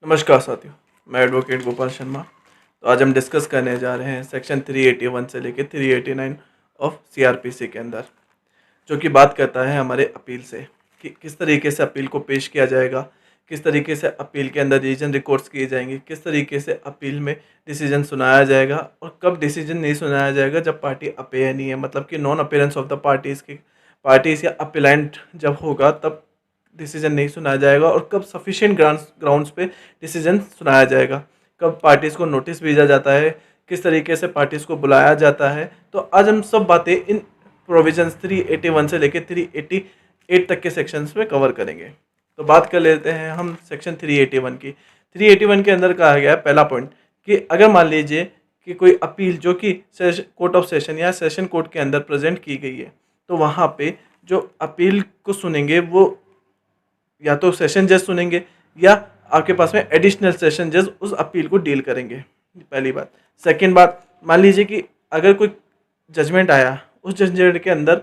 नमस्कार साथियों, मैं एडवोकेट गोपाल शर्मा। तो आज हम डिस्कस करने जा रहे हैं सेक्शन 381 से लेकर 389 ऑफ सीआरपीसी के अंदर, जो कि बात करता है हमारे अपील से कि किस तरीके से अपील को पेश किया जाएगा, किस तरीके से अपील के अंदर रीजन रिकॉर्ड्स किए जाएंगे, किस तरीके से अपील में डिसीजन सुनाया जाएगा और कब डिसीजन नहीं सुनाया जाएगा जब पार्टी अपेयर नहीं है, मतलब कि non appearance of the parties या अपिलेंट जब होगा तब डिसीजन नहीं सुनाया जाएगा, और कब सफिशिएंट ग्राउंड्स पे डिसीजन सुनाया जाएगा, कब पार्टीज़ को नोटिस भेजा जाता है, किस तरीके से पार्टीज़ को बुलाया जाता है। तो आज हम सब बातें इन प्रोविजंस 381 से लेकर 388 तक के सेक्शंस में कवर करेंगे। तो बात कर लेते हैं हम सेक्शन 381 की। 381 के अंदर कहा गया है पहला पॉइंट कि अगर मान लीजिए कि कोई अपील जो कि कोर्ट ऑफ सेशन या सेशन कोर्ट के अंदर प्रेजेंट की गई है, तो वहाँ पे जो अपील को सुनेंगे वो या तो सेशन जज सुनेंगे या आपके पास में एडिशनल सेशन जज उस अपील को डील करेंगे, पहली बात। सेकंड बात, मान लीजिए कि अगर कोई जजमेंट आया, उस जजमेंट के अंदर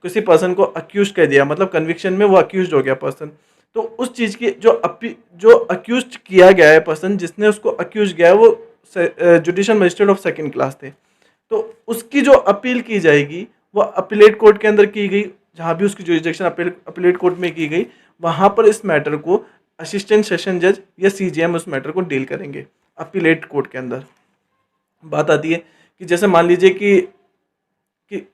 किसी पर्सन को अक्यूज कर दिया, मतलब कन्विक्शन में वो अक्यूज हो गया पर्सन, तो उस चीज़ की जो अक्यूज किया गया है पर्सन, जिसने उसको अक्यूज किया है, वो judicial magistrate of second class थे, तो उसकी जो अपील की जाएगी वो अपीलेट कोर्ट के अंदर की गई, जहाँ भी उसकी जुरिसडिक्शन अपीलेट कोर्ट में की गई, वहाँ पर इस मैटर को असिस्टेंट सेशन जज या सीजीएम उस मैटर को डील करेंगे अपीलेट कोर्ट के अंदर। बात आती है कि जैसे मान लीजिए कि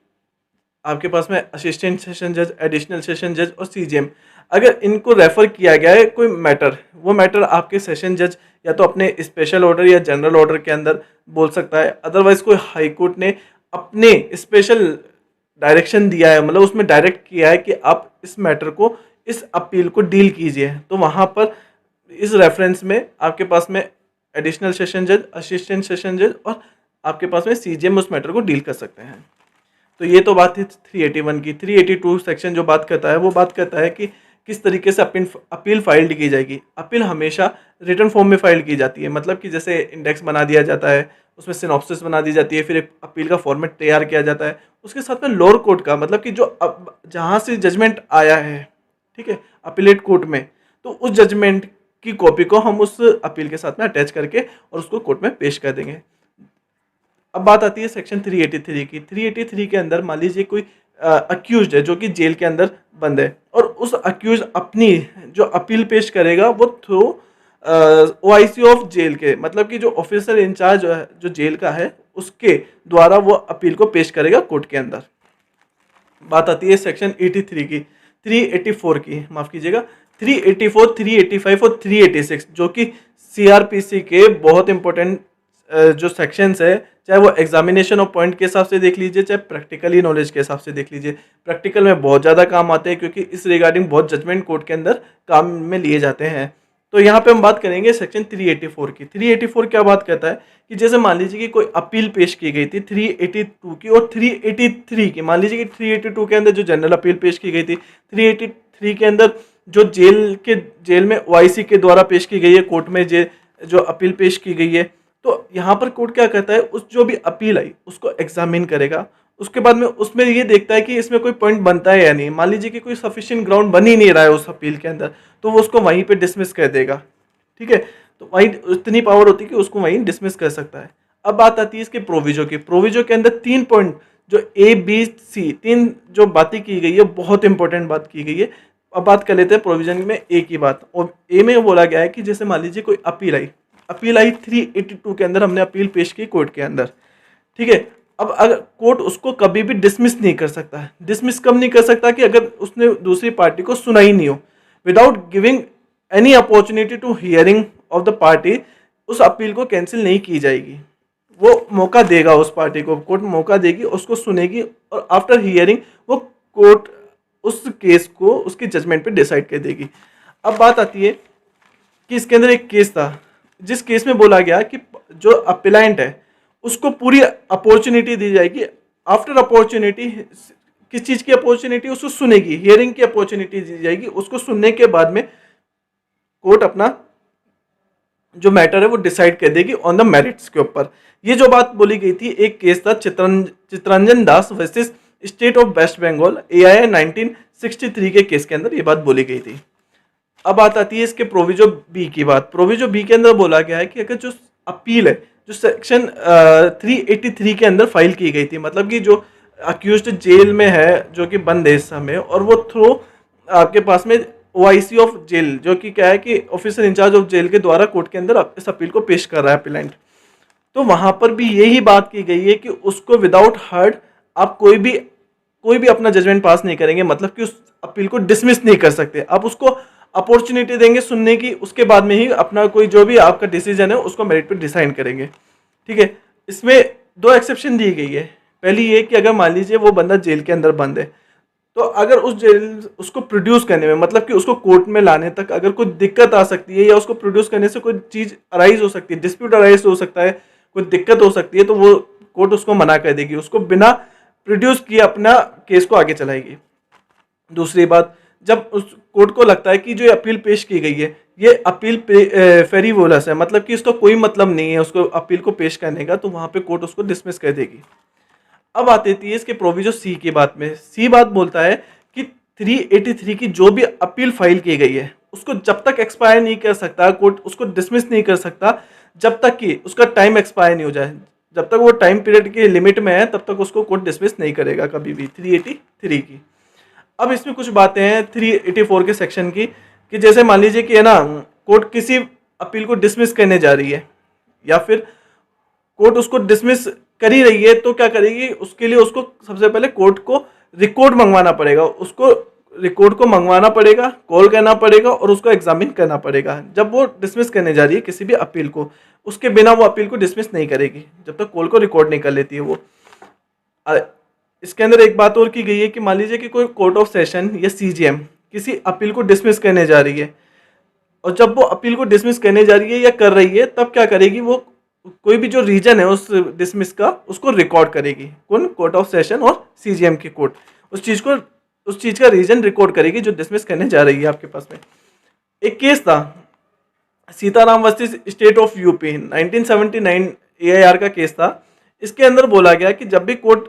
आपके पास में असिस्टेंट सेशन जज, एडिशनल सेशन जज और सीजीएम, अगर इनको रेफर किया गया है कोई मैटर, वो मैटर आपके सेशन जज या तो अपने स्पेशल ऑर्डर या जनरल ऑर्डर के अंदर बोल सकता है, अदरवाइज कोई हाई कोर्ट ने अपने स्पेशल डायरेक्शन दिया है, मतलब उसमें डायरेक्ट किया है कि आप इस मैटर को, इस अपील को डील कीजिए, तो वहाँ पर इस रेफरेंस में आपके पास में एडिशनल सेशन जज, असिस्टेंट सेशन जज और आपके पास में सीजीएम उस मैटर को डील कर सकते हैं। तो ये तो बात है 381 की। 382 सेक्शन जो बात करता है वो बात करता है कि किस तरीके से अपील फाइल की जाएगी। अपील हमेशा रिटर्न फॉर्म में फाइल की जाती है, मतलब कि जैसे इंडेक्स बना दिया जाता है, उसमें सिनॉप्सिस बना दी जाती है, फिर एक अपील का फॉर्मेट तैयार किया जाता है, उसके साथ में लोअर कोर्ट का, मतलब कि जो अब जहाँ से जजमेंट आया है, ठीक है, अपीलेट कोर्ट में, तो उस जजमेंट की कॉपी को हम उस अपील के साथ में अटैच करके और उसको कोर्ट में पेश कर देंगे। अब बात आती है सेक्शन 383 की। 383 के अंदर मान लीजिए कोई अक्यूज्ड है जो कि जेल के अंदर बंद है, और उस अक्यूज अपनी जो अपील पेश करेगा वो थ्रू ओआईसी ऑफ जेल के, मतलब कि जो ऑफिसर इंचार्ज जो जेल का है उसके द्वारा वो अपील को पेश करेगा कोर्ट के अंदर। बात आती है सेक्शन 83 की, 384 की, माफ कीजिएगा, 384, 385 और 386, जो कि सीआरपीसी के बहुत इंपॉर्टेंट जो सेक्शंस है, चाहे वो एग्जामिनेशन ऑफ पॉइंट के हिसाब से देख लीजिए, चाहे प्रैक्टिकली नॉलेज के हिसाब से देख लीजिए। प्रैक्टिकल में बहुत ज़्यादा काम आते हैं क्योंकि इस रिगार्डिंग बहुत जजमेंट कोर्ट के अंदर काम में लिए जाते हैं। तो यहाँ पे हम बात करेंगे सेक्शन 384 की। 384 क्या बात करता है कि जैसे मान लीजिए कि कोई अपील पेश की गई थी 382 की और 383 की, मान लीजिए कि 382 के अंदर जो जनरल अपील पेश की गई थी, 383 के अंदर जो जेल में ओआईसी के द्वारा पेश की गई है, कोर्ट में जो अपील पेश की गई है, तो यहाँ पर कोर्ट क्या कहता है, उस जो भी अपील आई उसको एग्जामिन करेगा, उसके बाद में उसमें ये देखता है कि इसमें कोई पॉइंट बनता है या नहीं। मान लीजिए कि कोई सफिशिएंट ग्राउंड बन ही नहीं रहा है उस अपील के अंदर, तो वो उसको वहीं पे डिसमिस कर देगा, ठीक है, तो वहीं इतनी पावर होती है कि उसको वहीं डिसमिस कर सकता है। अब बात आती है इसके प्रोविजो की। प्रोविजो के अंदर 3 पॉइंट जो ABC 3 जो बातें की गई है, बहुत इंपॉर्टेंट बात की गई है। अब बात कर लेते हैं प्रोविजन में ए की बात, और ए में बोला गया है कि जैसे मान लीजिए कोई अपील आई 382 के अंदर, हमने अपील पेश की कोर्ट के अंदर, ठीक है। अब अगर कोर्ट उसको कभी भी डिसमिस नहीं कर सकता है। डिसमिस कब नहीं कर सकता कि अगर उसने दूसरी पार्टी को सुना ही नहीं हो, without giving any opportunity to hearing of the party, उस अपील को कैंसिल नहीं की जाएगी। वो मौका देगा उस पार्टी को, कोर्ट मौका देगी, उसको सुनेगी, और आफ्टर हियरिंग वो कोर्ट उस केस को उसके जजमेंट पे डिसाइड कर देगी। अब बात आती है कि इसके अंदर एक केस था जिस केस में बोला गया कि जो अपीलेंट है उसको पूरी अपॉर्चुनिटी दी जाएगी। आफ्टर अपॉर्चुनिटी, किस चीज़ की अपॉर्चुनिटी, उसको सुनेगी, हियरिंग की अपॉर्चुनिटी दी जाएगी। उसको सुनने के बाद में कोर्ट अपना जो मैटर है वो डिसाइड कर देगी ऑन द मेरिट्स के ऊपर। ये जो बात बोली गई थी, एक केस था Chittaranjan Das versus state of West Bengal, AIA 1963 के केस के अंदर ये बात बोली गई थी। अब बात आती है इसके प्रोविजो बी की बात। प्रोविजो बी के अंदर बोला गया है कि अगर जो अपील है जो सेक्शन 383 के अंदर फाइल की गई थी, मतलब कि जो अक्यूज्ड जेल में है जो कि बंद है इस समय, और वो थ्रू आपके पास में ओआईसी ऑफ जेल जो कि क्या है कि ऑफिसर इंचार्ज ऑफ जेल के द्वारा कोर्ट के अंदर इस अपील को पेश कर रहा है अपिलेंट, तो वहां पर भी यही बात की गई है कि उसको विदाउट हर्ड आप कोई भी अपना जजमेंट पास नहीं करेंगे, मतलब कि उस अपील को डिसमिस नहीं कर सकते। आप उसको अपॉर्चुनिटी देंगे सुनने की, उसके बाद में ही अपना कोई जो भी आपका डिसीजन है उसको मेरिट पे डिसाइड करेंगे। ठीक है, इसमें दो एक्सेप्शन दी गई है। पहली ये कि अगर मान लीजिए वो बंदा जेल के अंदर बंद है, तो अगर उस जेल उसको प्रोड्यूस करने में, मतलब कि उसको कोर्ट में लाने तक अगर कोई दिक्कत आ सकती है या उसको प्रोड्यूस करने से कोई चीज़ अराइज हो सकती है, डिस्प्यूट अराइज हो सकता है, कोई दिक्कत हो सकती है, तो वो कोर्ट उसको मना कर देगी, उसको बिना प्रोड्यूस किए अपना केस को आगे चलाएगी। दूसरी बात, जब उस कोर्ट को लगता है कि जो अपील पेश की गई है ये अपील फेरीवोलस है, मतलब कि इसका कोई मतलब नहीं है उसको अपील को पेश करने का, तो वहां पे कोर्ट उसको डिसमिस कर देगी। अब आती है इसके प्रोविजो सी की बात में। सी बात बोलता है कि 383 की जो भी अपील फाइल की गई है उसको जब तक एक्सपायर नहीं कर सकता कोर्ट, उसको डिसमिस नहीं कर सकता जब तक कि उसका टाइम एक्सपायर नहीं हो जाए। जब तक वो टाइम पीरियड के लिमिट में है तब तक उसको कोर्ट डिसमिस नहीं करेगा कभी भी 383 की। अब इसमें कुछ बातें हैं 384 के सेक्शन की, कि जैसे मान लीजिए कि है ना, कोर्ट किसी अपील को डिसमिस करने जा रही है या फिर कोर्ट उसको डिसमिस कर ही रही है, तो क्या करेगी, उसके लिए उसको सबसे पहले कोर्ट को रिकॉर्ड मंगवाना पड़ेगा, उसको रिकॉर्ड को मंगवाना पड़ेगा, कॉल करना पड़ेगा और उसको एग्जामिन करना पड़ेगा। जब वो डिसमिस करने जा रही है किसी भी अपील को, उसके बिना वो अपील को डिसमिस नहीं करेगी जब तक कॉल को रिकॉर्ड नहीं कर लेती है वो। इसके अंदर एक बात और की गई है कि मान लीजिए कि कोई कोर्ट ऑफ सेशन या सीजीएम किसी अपील को डिसमिस करने जा रही है, और जब वो अपील को डिसमिस करने जा रही है या कर रही है, तब क्या करेगी, वो कोई भी जो रीजन है उस डिसमिस का उसको रिकॉर्ड करेगी। कौन? कोर्ट ऑफ सेशन और सीजीएम की कोर्ट उस चीज का रीजन रिकॉर्ड करेगी जो डिसमिस करने जा रही है आपके पास में। एक केस था Sitaram versus state of UP 1979 AIR का केस था। इसके अंदर बोला गया कि जब भी कोर्ट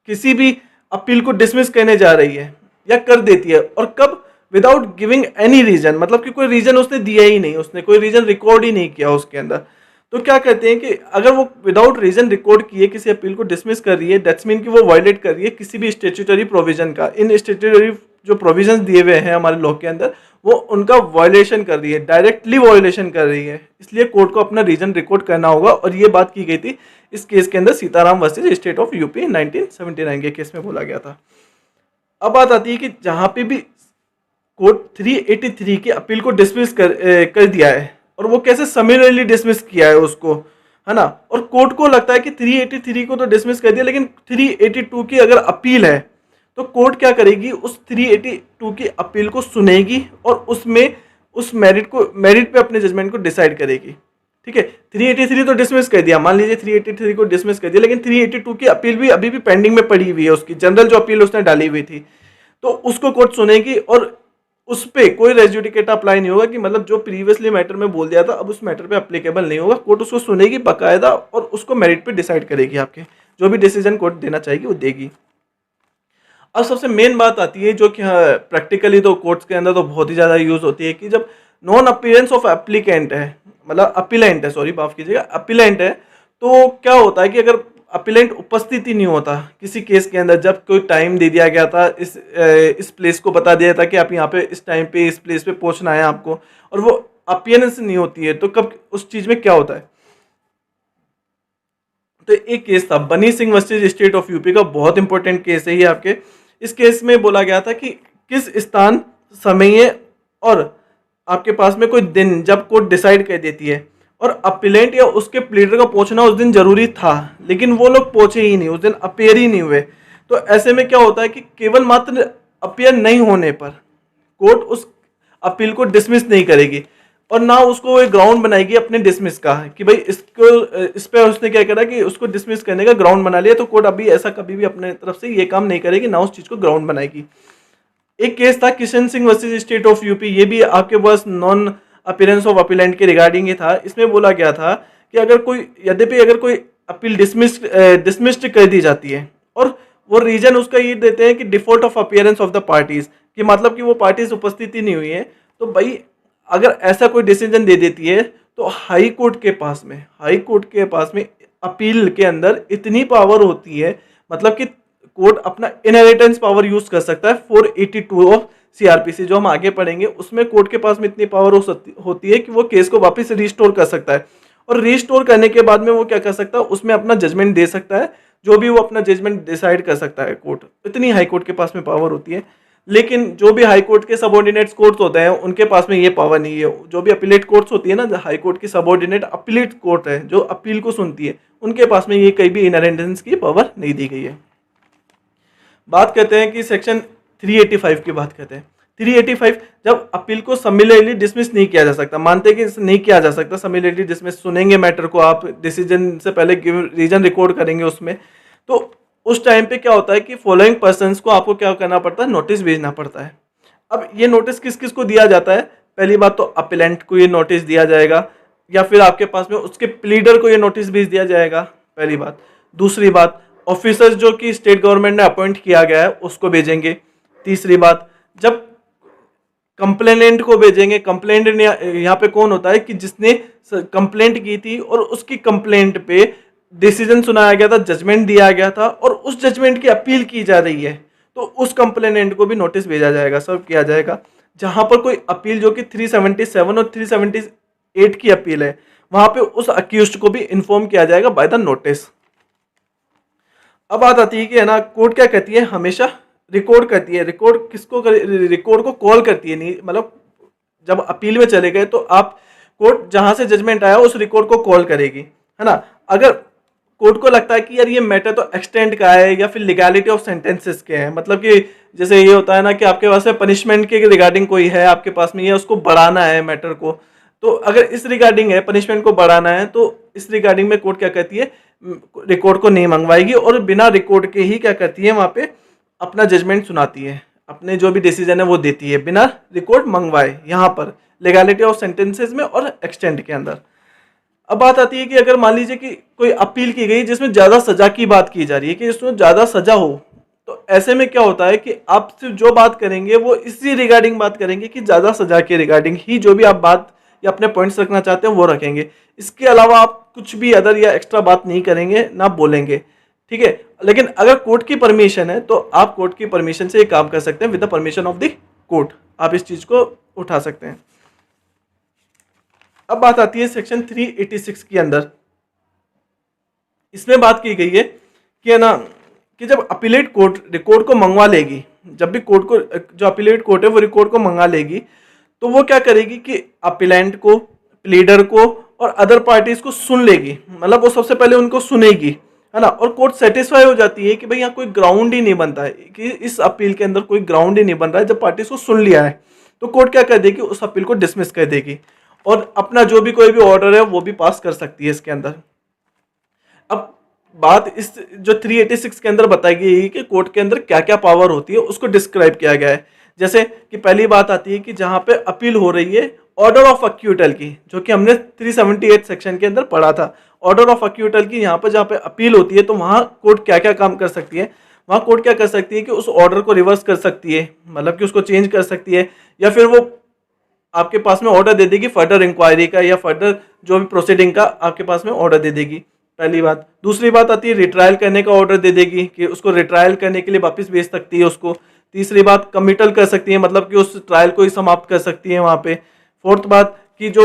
किसी भी अपील को डिसमिस करने जा रही है या कर देती है, और कब, विदाउट गिविंग एनी रीजन, मतलब कि कोई रीजन उसने दिया ही नहीं, उसने कोई रीजन रिकॉर्ड ही नहीं किया उसके अंदर, तो क्या कहते हैं कि अगर वो विदाउट रीजन रिकॉर्ड किए किसी अपील को डिसमिस कर रही है, दैट्स मीन कि वो वायलेट कर रही है किसी भी स्टेट्यूटरी प्रोविजन का। इन स्टेट्यूटरी जो प्रोविजंस दिए हुए हैं हमारे लॉ के अंदर, वो उनका वायलेशन कर रही है, डायरेक्टली वायलेशन कर रही है, इसलिए कोर्ट को अपना रीजन रिकॉर्ड करना होगा। और ये बात की गई थी इस केस के अंदर, Sitaram versus state of UP 1979 के केस में बोला गया था। अब बात आती है कि जहां पे भी कोर्ट 383 की अपील को डिसमिस कर दिया है, और वो कैसे समिलरली डिसमिस किया है उसको, है ना, और कोर्ट को लगता है कि 383 को तो डिसमिस कर दिया, लेकिन 382 की अगर अपील है तो कोर्ट क्या करेगी, उस 382 की अपील को सुनेगी और उसमें उस मेरिट पे अपने जजमेंट को डिसाइड करेगी। ठीक है, 383 तो डिसमिस कर दिया, मान लीजिए 383 को डिसमिस कर दिया, लेकिन 382 की अपील भी अभी भी पेंडिंग में पड़ी हुई है, उसकी जनरल जो अपील उसने डाली हुई थी, तो उसको कोर्ट सुनेगी और उस पर कोई रेजुडिकेटा अप्लाई नहीं होगा कि मतलब जो प्रीवियसली मैटर में बोल दिया था अब उस मैटर पे अप्लीकेबल नहीं होगा। कोर्ट उसको सुनेगी बाकायदा और उसको मेरिट पे डिसाइड करेगी, आपके जो भी डिसीजन कोर्ट देना चाहेगी वो देगी। अब सबसे मेन बात आती है जो कि प्रैक्टिकली तो कोर्ट्स के अंदर तो बहुत ही ज़्यादा यूज़ होती है, कि जब नॉन अपीयरेंस ऑफ एप्लीकेंट है, मतलब अपीलेंट है, सॉरी माफ कीजिएगा, अपीलेंट है, तो क्या होता है कि अगर अपीलेंट उपस्थित ही नहीं होता किसी केस के अंदर, जब कोई टाइम दे दिया गया था, इस प्लेस को बता दिया था कि आप यहाँ पे इस टाइम पे इस प्लेस पे पहुंचना है आपको, और वो अपीयरेंस नहीं होती है, तो कब उस चीज़ में क्या होता है। तो एक केस था बनी Singh versus state of UP का, बहुत इंपॉर्टेंट केस है ये आपके। इस केस में बोला गया था कि किस स्थान, समय और आपके पास में कोई दिन जब कोर्ट डिसाइड कर देती है और अपीलेंट या उसके प्लीडर का पहुंचना उस दिन जरूरी था, लेकिन वो लोग पहुंचे ही नहीं, उस दिन अपेयर ही नहीं हुए, तो ऐसे में क्या होता है कि केवल मात्र अपेयर नहीं होने पर कोर्ट उस अपील को डिसमिस नहीं करेगी और ना उसको एक ग्राउंड बनाएगी अपने डिसमिस का, कि भाई इसको इस पे उसने क्या करा कि उसको डिसमिस करने का ग्राउंड बना लिया, तो कोर्ट अभी ऐसा कभी भी अपने तरफ से ये काम नहीं करेगी, ना उस चीज को ग्राउंड बनाएगी। एक केस था Kishan Singh versus state of UP, ये भी आपके पास नॉन अपीयरेंस ऑफ अपीलेंट के रिगार्डिंग ही था। इसमें बोला गया था कि अगर कोई, यद्यपि अगर कोई अपील डिसमिस्ड कर दी जाती है और वो रीजन उसका ये देते हैं कि default of appearance of the parties, कि मतलब कि वो पार्टीज उपस्थित ही नहीं हुई है, तो भाई अगर ऐसा कोई डिसीजन दे देती है तो हाई कोर्ट के पास में अपील के अंदर इतनी पावर होती है, मतलब कि कोर्ट अपना इनहेरिटेंस पावर यूज कर सकता है 482 ऑफ सीआरपीसी जो हम आगे पढ़ेंगे, उसमें कोर्ट के पास में इतनी पावर होती है कि वो केस को वापस रिस्टोर कर सकता है, और रिस्टोर करने के बाद में वो क्या कर सकता है, उसमें अपना जजमेंट दे सकता है, जो भी वो अपना जजमेंट डिसाइड कर सकता है कोर्ट। इतनी हाई कोर्ट के पास में पावर होती है। लेकिन जो भी हाई कोर्ट के सबऑर्डिनेट कोर्ट्स होते हैं उनके पास में ये पावर नहीं है। जो भी अपीलेट कोर्ट्स होती है ना, हाई कोर्ट की सबऑर्डिनेट अपीलेट कोर्ट है जो अपील को सुनती है, उनके पास में ये कहीं भी इनहेरिटेंस की पावर नहीं दी गई है। बात करते हैं कि सेक्शन 385 की बात करते हैं। 385 जब अपील को समिलेटली डिसमिस नहीं किया जा सकता, मानते हैं कि नहीं किया जा सकता समिलेटली डिसमिस, सुनेंगे मैटर को आप, डिसीजन से पहले रीजन रिकॉर्ड करेंगे उसमें, तो उस टाइम पे क्या होता है कि फॉलोइंग पर्सन्स को आपको क्या करना पड़ता है, नोटिस भेजना पड़ता है। अब ये नोटिस किस किस को दिया जाता है, पहली बात तो अपीलेंट को ये नोटिस दिया जाएगा, या फिर आपके पास में उसके प्लीडर को ये नोटिस भेज दिया जाएगा, पहली बात। दूसरी बात, ऑफिसर्स जो कि स्टेट गवर्नमेंट ने अपॉइंट किया गया है उसको भेजेंगे। तीसरी बात, जब कंप्लेनेंट को भेजेंगे, कंप्लेंट यहाँ पे कौन होता है कि जिसने कंप्लेंट की थी और उसकी कंप्लेंट पे डिसीजन सुनाया गया था, जजमेंट दिया गया था, और उस जजमेंट की अपील की जा रही है, तो उस कंप्लेनेंट को भी नोटिस भेजा जाएगा, सर्व किया जाएगा। जहां पर कोई अपील जो कि 377 और 378 की अपील है, वहां पे उस अक्यूज्ड को भी इन्फॉर्म किया जाएगा बाय द नोटिस। अब बात आती है कि है ना, कोर्ट क्या कहती है, हमेशा रिकॉर्ड करती है। रिकॉर्ड किसको रिकॉर्ड को कॉल करती है, नहीं मतलब जब अपील में चले गए तो आप कोर्ट जहां से जजमेंट आया उस रिकॉर्ड को कॉल करेगी, है ना। अगर कोर्ट को लगता है कि यार ये मैटर तो एक्सटेंड का है या फिर लीगैलिटी ऑफ सेंटेंसेस के हैं, मतलब कि जैसे ये होता है ना कि आपके पास में पनिशमेंट के रिगार्डिंग कोई है आपके पास में, ये उसको बढ़ाना है मैटर को, तो अगर इस रिगार्डिंग है, पनिशमेंट को बढ़ाना है, तो इस रिगार्डिंग में कोर्ट क्या कहती है, रिकॉर्ड को नहीं मंगवाएगी और बिना रिकॉर्ड के ही क्या करती है वहां पे अपना जजमेंट सुनाती है, अपने जो भी डिसीजन है वो देती है बिना रिकॉर्ड मंगवाए, यहाँ पर लीगैलिटी ऑफ सेंटेंसेस में और एक्सटेंड के अंदर। अब बात आती है कि अगर मान लीजिए कि कोई अपील की गई जिसमें ज्यादा सजा की बात की जा रही है कि इसमें ज्यादा सजा हो, तो ऐसे में क्या होता है कि आप सिर्फ जो बात करेंगे वो इसी रिगार्डिंग बात करेंगे कि ज्यादा सजा के रिगार्डिंग ही जो भी आप बात या अपने पॉइंट्स रखना चाहते हैं वो रखेंगे। इसके अलावा आप कुछ भी अदर या एक्स्ट्रा बात नहीं करेंगे, ना बोलेंगे, ठीक है। लेकिन अगर कोर्ट की परमिशन है तो आप कोर्ट की परमिशन से ये काम कर सकते हैं, with the permission of the court आप इस चीज को उठा सकते हैं। अब बात आती है सेक्शन 386 के अंदर। इसमें बात की गई है कि है ना, कि जब अपीलेट कोर्ट रिकॉर्ड को मंगवा लेगी, जब भी कोर्ट को जो अपीलेट कोर्ट है वो रिकॉर्ड को मंगा लेगी, तो वो क्या करेगी कि अपीलेंट को, प्लीडर को और अदर पार्टीज को सुन लेगी, मतलब वो सबसे पहले उनको सुनेगी, है ना। और कोर्ट सेटिस्फाई हो जाती है कि भाई यहाँ कोई ग्राउंड ही नहीं बनता है, कि इस अपील के अंदर कोई ग्राउंड ही नहीं बन रहा है, जब पार्टीज को सुन लिया है तो कोर्ट क्या कर देगी, उस अपील को डिसमिस कर देगी और अपना जो भी कोई भी ऑर्डर है वो भी पास कर सकती है इसके अंदर। अब बात इस जो 386 के अंदर बताई गई है कि कोर्ट के अंदर क्या क्या पावर होती है उसको डिस्क्राइब किया गया है। जैसे कि पहली बात आती है कि जहां पे अपील हो रही है ऑर्डर ऑफ अक्यूटल की, जो कि हमने 378 सेक्शन के अंदर पढ़ा था, ऑर्डर ऑफ अक्यूटल की, यहाँ पर जहाँ पे अपील होती है तो वहाँ कोर्ट क्या क्या काम कर सकती है, वहाँ कोर्ट क्या कर सकती है कि उस ऑर्डर को रिवर्स कर सकती है, मतलब कि उसको चेंज कर सकती है, या फिर वो आपके पास में ऑर्डर दे देगी फर्दर इंक्वायरी का या फर्दर जो भी प्रोसीडिंग का आपके पास में ऑर्डर दे देगी, पहली बात। दूसरी बात आती है रिट्रायल करने का ऑर्डर दे देगी कि उसको रिट्रायल करने के लिए वापस भेज सकती है उसको। तीसरी बात कमिटल कर सकती है, मतलब कि उस ट्रायल को ही समाप्त कर सकती है वहाँ पे। फोर्थ बात कि जो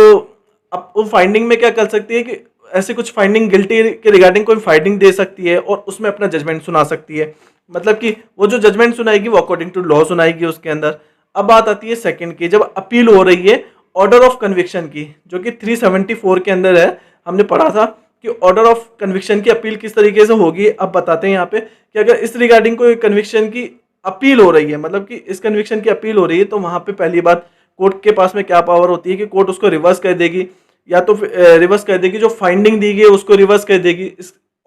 अब वो फाइंडिंग में क्या कर सकती है कि ऐसे कुछ फाइंडिंग गिल्टी के रिगार्डिंग कोई फाइंडिंग दे सकती है और उसमें अपना जजमेंट सुना सकती है, मतलब कि वो जो जजमेंट सुनाएगी वो अकॉर्डिंग टू लॉ सुनाएगी उसके अंदर। अब बात आती है सेकंड की, जब अपील हो रही है ऑर्डर ऑफ कन्विक्शन की, जो कि 374 के अंदर है, हमने पढ़ा था कि ऑर्डर ऑफ कन्विक्शन की अपील किस तरीके से होगी। अब बताते हैं यहाँ पे कि अगर इस रिगार्डिंग कोई कन्विक्शन की अपील हो रही है, मतलब कि इस कन्विक्शन की अपील हो रही है, तो वहां पे पहली बात कोर्ट के पास में क्या पावर होती है कि कोर्ट उसको रिवर्स कर देगी, या तो रिवर्स कर देगी जो फाइंडिंग दी गई उसको रिवर्स कर देगी,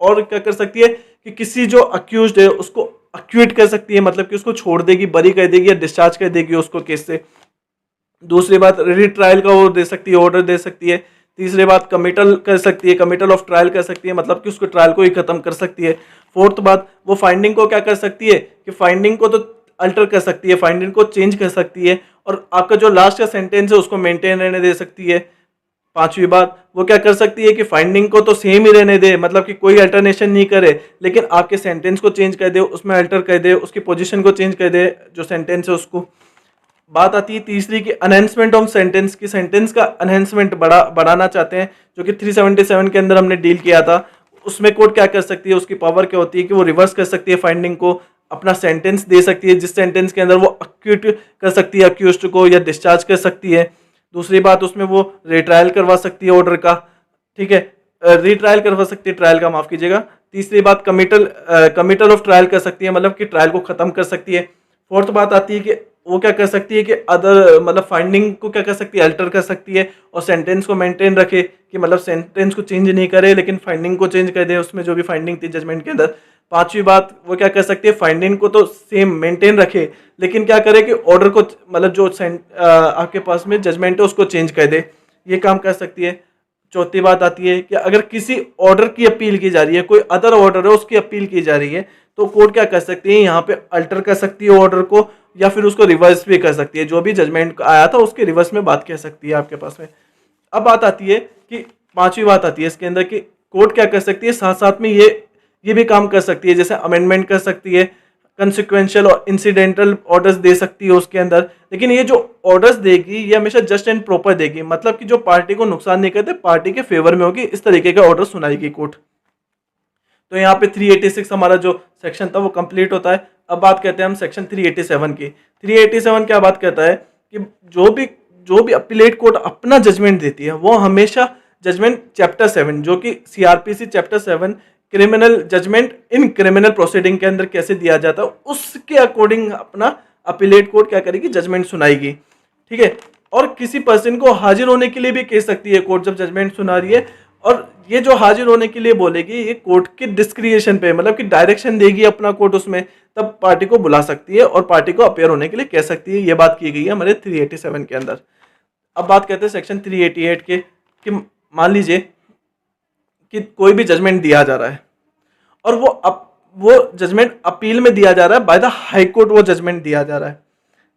और क्या कर सकती है कि किसी जो अक्यूज्ड है उसको अक्यूट कर सकती है, मतलब कि उसको छोड़ देगी, बरी कर देगी या डिस्चार्ज कर देगी उसको केस से। दूसरी बात रीट्रायल का वो दे सकती है, ऑर्डर दे सकती है। तीसरी बात कमिटल कर सकती है, कमिटल ऑफ ट्रायल कर सकती है, मतलब कि उसको ट्रायल को ही खत्म कर सकती है। फोर्थ बात, वो फाइंडिंग को क्या कर सकती है कि फाइंडिंग को तो अल्टर कर सकती है, फाइंडिंग को चेंज कर सकती है, और आपका जो लास्ट का सेंटेंस है उसको मेंटेन रहने दे सकती है। पांचवी बात, वो क्या कर सकती है कि फाइंडिंग को तो सेम ही रहने दे, मतलब कि कोई अल्टरनेशन नहीं करे, लेकिन आपके सेंटेंस को चेंज कर दे, उसमें अल्टर कर दे, उसकी पोजीशन को चेंज कर दे, जो सेंटेंस है उसको। बात आती है तीसरी की अनहेंसमेंट ऑफ सेंटेंस की, सेंटेंस का अनहेंसमेंट बढ़ाना चाहते हैं, जो कि 377 के अंदर हमने डील किया था। उसमें कोर्ट क्या कर सकती है, उसकी पावर क्या होती है कि वो रिवर्स कर सकती है फाइंडिंग को, अपना सेंटेंस दे सकती है जिस सेंटेंस के अंदर वो अक्यूट कर सकती है अक्यूज्ड को, या डिस्चार्ज कर सकती है। दूसरी बात, उसमें वो रिट्रायल करवा सकती है ऑर्डर का, ठीक है, रिट्रायल करवा सकती है, ट्रायल का माफ कीजिएगा। तीसरी बात, कमिटल ऑफ ट्रायल कर सकती है, मतलब कि ट्रायल को खत्म कर सकती है। फोर्थ बात आती है कि वो क्या कर सकती है कि अदर मतलब फाइंडिंग को क्या कर सकती है, अल्टर कर सकती है, और सेंटेंस को मेंटेन रखे, कि मतलब सेंटेंस को चेंज नहीं करे लेकिन फाइंडिंग को चेंज कर दे उसमें जो भी फाइंडिंग थी जजमेंट के अंदर। पांचवी बात, वो क्या कर सकती है, फाइंडिंग को तो सेम मेंटेन रखे, लेकिन क्या करे कि ऑर्डर को मतलब जो आपके पास में जजमेंट है उसको चेंज कर दे, ये काम कर सकती है। चौथी बात आती है कि अगर किसी ऑर्डर की अपील की जा रही है, कोई अदर ऑर्डर है उसकी अपील की जा रही है, तो कोर्ट क्या कर सकती है, यहाँ पे अल्टर कर सकती है ऑर्डर को, या फिर उसको रिवर्स भी कर सकती है, जो भी जजमेंट आया था उसके रिवर्स में बात कह सकती है आपके पास में। अब बात आती है कि पांचवी बात आती है इसके अंदर कि कोर्ट क्या कर सकती है, साथ साथ में ये भी काम कर सकती है, जैसे अमेंडमेंट कर सकती है, कंसिक्वेंशियल और इंसिडेंटल ऑर्डर्स दे सकती है उसके अंदर। लेकिन ये जो ऑर्डर्स देगी ये हमेशा जस्ट एंड प्रॉपर देगी, मतलब कि जो पार्टी को नुकसान नहीं करते, पार्टी के फेवर में होगी, इस तरीके का ऑर्डर सुनाएगी कोर्ट। तो यहाँ पे 386 हमारा जो सेक्शन था वो कंप्लीट होता है। अब बात करते हैं हम सेक्शन 387 की। 387 क्या बात करता है कि जो भी अपीलेट कोर्ट अपना जजमेंट देती है वो हमेशा जजमेंट चैप्टर 7, जो कि CrPC chapter 7 criminal judgment in criminal proceeding के अंदर कैसे दिया जाता है उसके अकॉर्डिंग अपना अपीलेट कोर्ट क्या करेगी, जजमेंट सुनाएगी, ठीक है। और किसी पर्सन को हाजिर होने के लिए भी कह सकती है कोर्ट जब जजमेंट सुना रही है, और ये जो हाजिर होने के लिए बोलेगी ये कोर्ट के डिस्क्रिएशन पे, मतलब कि डायरेक्शन देगी अपना कोर्ट उसमें, तब पार्टी को बुला सकती है और पार्टी को अपेयर होने के लिए कह सकती है। ये बात की गई है हमारे 387 के अंदर। अब बात करते हैं सेक्शन 388 के, कि मान लीजिए कि कोई भी जजमेंट दिया जा रहा है और वो जजमेंट अपील में दिया जा रहा है, बाय द हाई कोर्ट वो जजमेंट दिया जा रहा है,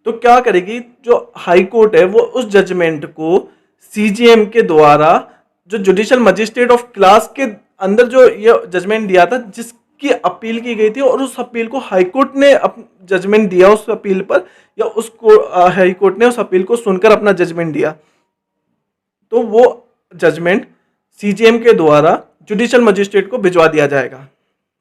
तो क्या करेगी जो हाई कोर्ट है वो उस जजमेंट को सीजीएम के द्वारा, जो जुडिशियल मजिस्ट्रेट ऑफ क्लास के अंदर जो ये जजमेंट दिया था जिसकी अपील की गई थी, और उस अपील को हाई कोर्ट ने जजमेंट दिया उस अपील पर, या उसको हाई कोर्ट ने उस अपील को सुनकर अपना जजमेंट दिया, तो वो जजमेंट सीजीएम के द्वारा जुडिशियल मजिस्ट्रेट को भिजवा दिया जाएगा।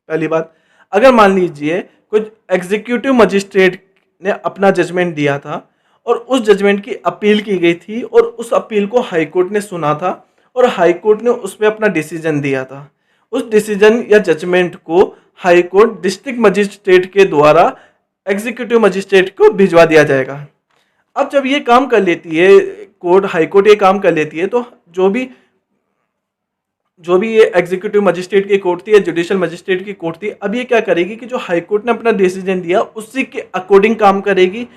पहली बात, अगर मान लीजिए कोई एग्जीक्यूटिव मजिस्ट्रेट ने अपना जजमेंट दिया था और उस जजमेंट की अपील की गई थी और उस अपील को हाई कोर्ट ने सुना था और हाई कोर्ट ने उसमें अपना डिसीजन दिया था, उस डिसीजन या जजमेंट को हाई कोर्ट डिस्ट्रिक्ट मजिस्ट्रेट के द्वारा एग्जीक्यूटिव मजिस्ट्रेट को भिजवा दिया जाएगा। अब जब ये काम कर लेती है कोर्ट, हाई कोर्ट ये काम कर लेती है, तो जो भी ये एग्जीक्यूटिव मजिस्ट्रेट की कोर्ट थी या जुडिशियल मजिस्ट्रेट की कोर्ट थी, अब ये क्या करेगी कि जो हाई कोर्ट ने अपना डिसीजन दिया उसी के अकॉर्डिंग काम करेगी,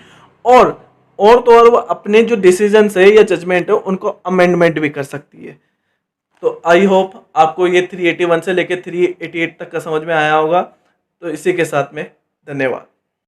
और तो और वो अपने जो डिसीजन है या जजमेंट है उनको अमेंडमेंट भी कर सकती है। तो आई होप आपको ये 381 से लेकर 388 तक का समझ में आया होगा। तो इसी के साथ में धन्यवाद।